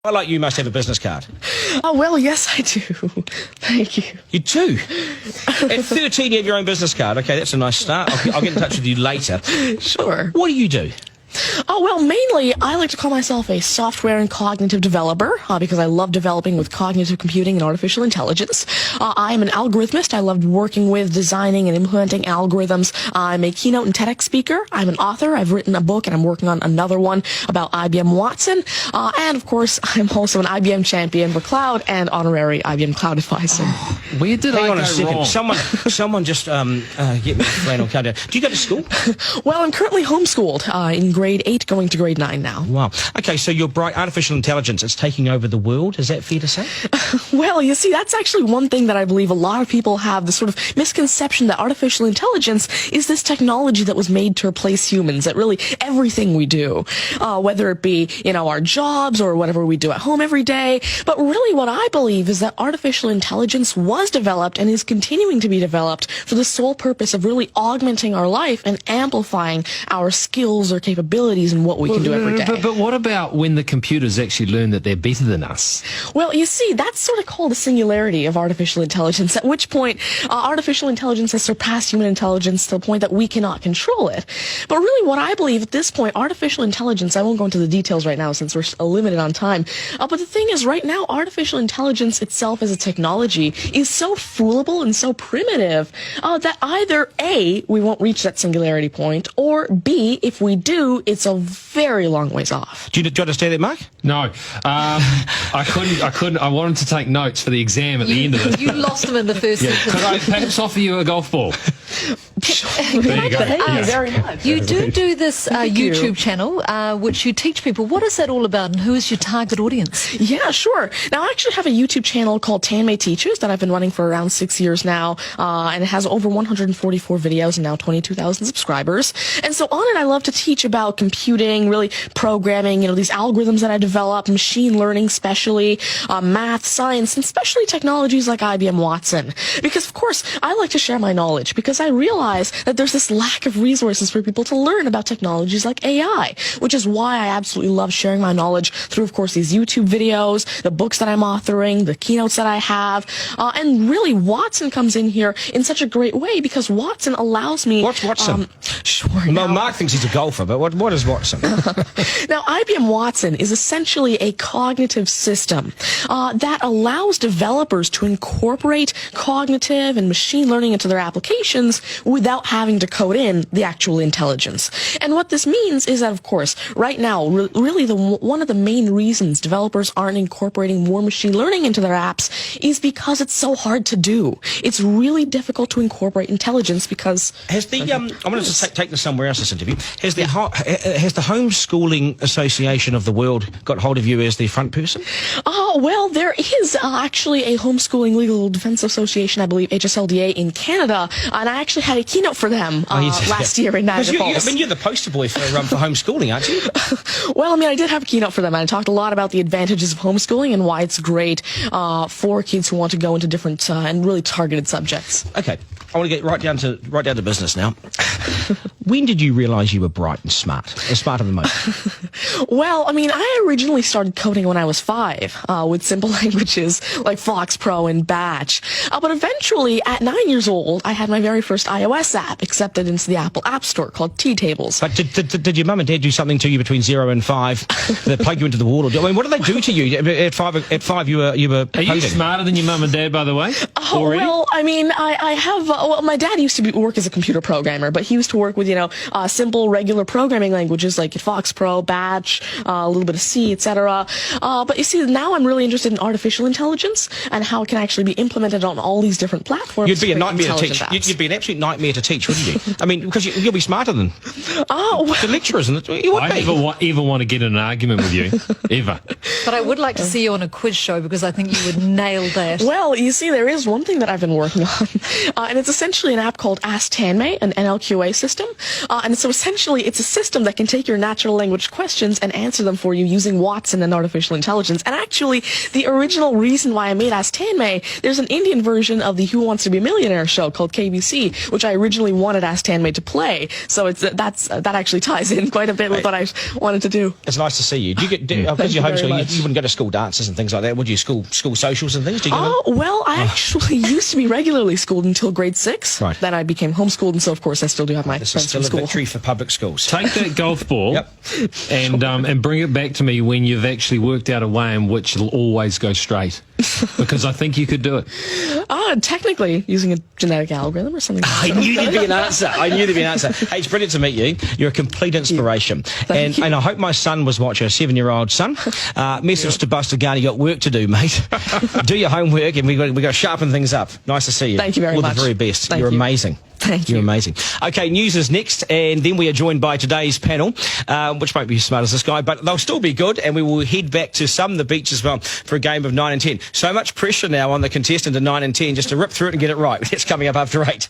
I like you must have a business card. Oh, well, yes, I do. Thank you. You do? At 13, you have your own business card. Okay, that's a nice start. I'll get in touch with you later. Sure. What do you do? Oh, well, mainly, I like to call myself a software and cognitive developer because I love developing with cognitive computing and artificial intelligence. I'm an algorithmist. I love working with, designing, and implementing algorithms. I'm a keynote and TEDx speaker. I'm an author. I've written a book, and I'm working on another one about IBM Watson. And, of course, I'm also an IBM champion for cloud and honorary IBM cloud advisor. Where did Hang I on go a second. wrong? Someone just get me a flannel card down. Do you go to school? Well, I'm currently homeschooled in grade 8, going to grade 9 now. Wow. Okay, so you're bright. Artificial intelligence, it's taking over the world. Is that fair to say? Well, you see, that's actually one thing that I believe a lot of people have, the sort of misconception that artificial intelligence is this technology that was made to replace humans, that really everything we do, whether it be, our jobs or whatever we do at home every day. But really what I believe is that artificial intelligence was developed and is continuing to be developed for the sole purpose of really augmenting our life and amplifying our skills or capabilities and what we can do every day. But what about when the computers actually learn that they're better than us? Well, you see, that's sort of called a singularity of artificial intelligence, at which point artificial intelligence has surpassed human intelligence to the point that we cannot control it. But really what I believe at this point, artificial intelligence, I won't go into the details right now since we're limited on time, but the thing is right now, artificial intelligence itself as a technology is so foolable and so primitive that either A, we won't reach that singularity point, or B, if we do, it's a very long ways off. Do you understand that, Mark? No. I couldn't. I wanted to take notes for the exam at the end of it. You lost them in the first sentence. Could I perhaps offer you a golf ball? There you go. Thank you very much. You do this YouTube channel, which you teach people. What is that all about, and who is your target audience? Yeah, sure. Now, I actually have a YouTube channel called Tanmay Teaches that I've been running for around 6 years now, and it has over 144 videos and now 22,000 subscribers. And so on it, I love to teach about computing, really programming, these algorithms that I develop, machine learning especially, math, science, and especially technologies like IBM Watson. Because, of course, I like to share my knowledge because I realize that there's this lack of resources for people to learn about technologies like AI, which is why I absolutely love sharing my knowledge through, of course, these YouTube videos, the books that I'm authoring, the keynotes that I have, and really Watson comes in here in such a great way because Watson allows me... What's Watson? Sure. Well, Mark thinks he's a golfer, but what is Watson? Now, IBM Watson is essentially a cognitive system that allows developers to incorporate cognitive and machine learning into their applications without having to code in the actual intelligence. And what this means is that, of course, right now, really one of the main reasons developers aren't incorporating more machine learning into their apps is because it's so hard to do. It's really difficult to incorporate intelligence because... Has the I'm going to take this somewhere else, this interview. Has the Homeschooling Association of the World got hold of you as the front person? Well, there is actually a Homeschooling Legal Defense Association, I believe, HSLDA in Canada, and I actually had a keynote for them last year in Niagara Falls. You're the poster boy for homeschooling, aren't you? Well, I did have a keynote for them, and I talked a lot about the advantages of homeschooling and why it's great for kids who want to go into different and really targeted subjects. Okay, I want to get right down to business now. When did you realise you were bright and smarter than most? Well, I originally started coding when I was 5 with simple languages like Fox Pro and Batch. But eventually, at 9 years old, I had my very first iOS app accepted into the Apple App Store called T-Tables. But did your mum and dad do something to you between 0 and 5 that plug you into the wall? What did they do to you at 5? At 5, you were Are you smarter than your mum and dad, by the way? Well, I have. My dad used to work as a computer programmer, but he used to work with simple regular programming languages like Fox Pro, Batch, a little bit of C, etc. But you see, now I'm really interested in artificial intelligence and how it can actually be implemented on all these different platforms. You'd be a nightmare to teach. You'd be an absolute nightmare to teach, wouldn't you? Because you'll be smarter than the lecturers, and you would I never want to get in an argument with you, ever. But I would like to see you on a quiz show because I think you would nail that. Well, you see, there is one thing that I've been working on, and it's essentially an app called Ask Tanmay, an NLQA system. And so essentially it's a system that can take your natural language questions and answer them for you using Watson and artificial intelligence. And actually, the original reason why I made Ask Tanmay, there's an Indian version of the Who Wants to Be a Millionaire show called KBC, which I originally wanted Ask Tanmay to play. So that actually ties in quite a bit with what I wanted to do. It's nice to see you. Do you get, because you're homeschooled, you wouldn't go to school dances and things like that, would you? School socials and things? Do you go well, I actually used to be regularly schooled until grade 6. Right. Then I became homeschooled, and so of course I still do have my This is friends still from a school. victory for public schools. Take that golf ball Yep. and bring it back to me when you've actually worked out a way in which it'll always go straight. Because I think you could do it. Technically, using a genetic algorithm or something. I knew there'd be an answer. Hey, it's brilliant to meet you. You're a complete inspiration. Thank you. And I hope my son was watching, a 7-year-old son. Message to Buster Garner, you got work to do, mate. Do your homework, and we got to sharpen things up. Nice to see you. Thank you very much. All the very best. Thank You're you. amazing. Thank you. You're amazing. Okay, news is next, and then we are joined by today's panel, which won't be as smart as this guy, but they'll still be good, and we will head back to the beach as well for a game of 9 and 10. So much pressure now on the contestant in 9 and 10 just to rip through it and get it right. That's coming up after 8.